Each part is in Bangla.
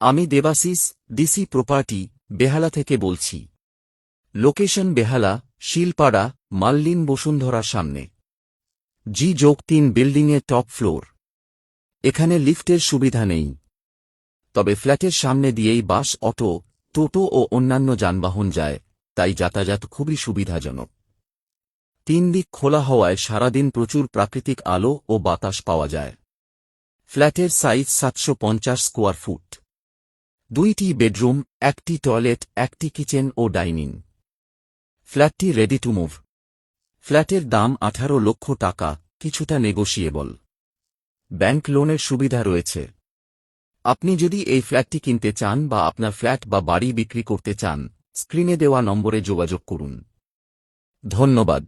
আমি দেবাশিস, ডিসি প্রপার্টি, বেহালা থেকে বলছি। লোকেশন বেহালা, শিলপাড়া, মাল্লিন বসুন্ধরার সামনে। G+3 বিল্ডিংয়ে টপ ফ্লোর। এখানে লিফটের সুবিধা নেই, তবে ফ্ল্যাটের সামনে দিয়েই বাস, অটো, টোটো ও অন্যান্য যানবাহন যায়, তাই যাতায়াত খুবই সুবিধাজনক। 3 দিক খোলা হওয়ায় সারাদিন প্রচুর প্রাকৃতিক আলো ও বাতাস পাওয়া যায়। ফ্ল্যাটের সাইজ 750 স্কোয়ার ফুট। 2টি বেডরুম, 1টি টয়লেট, 1টি কিচেন ও ডাইনিং। ফ্ল্যাটটি রেডি টু মুভ। ফ্ল্যাটের দাম 18 লক্ষ টাকা, কিছুটা নেগোশিয়েবল। ব্যাংক লোনের সুবিধা রয়েছে। আপনি যদি এই ফ্ল্যাটটি কিনতে চান বা আপনার ফ্ল্যাট বা বাড়ি বিক্রি করতে চান, স্ক্রিনে দেওয়া নম্বরে যোগাযোগ করুন। ধন্যবাদ।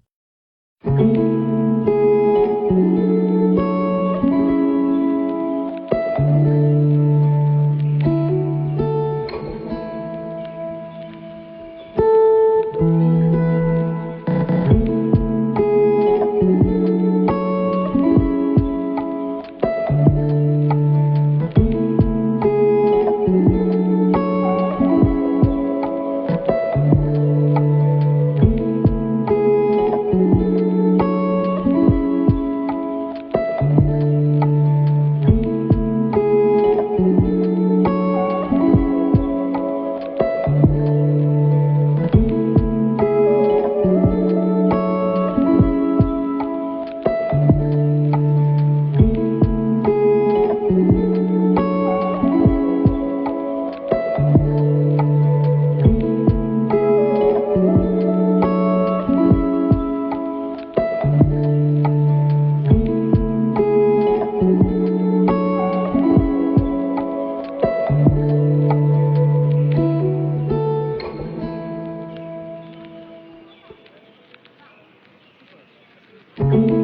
Thank you.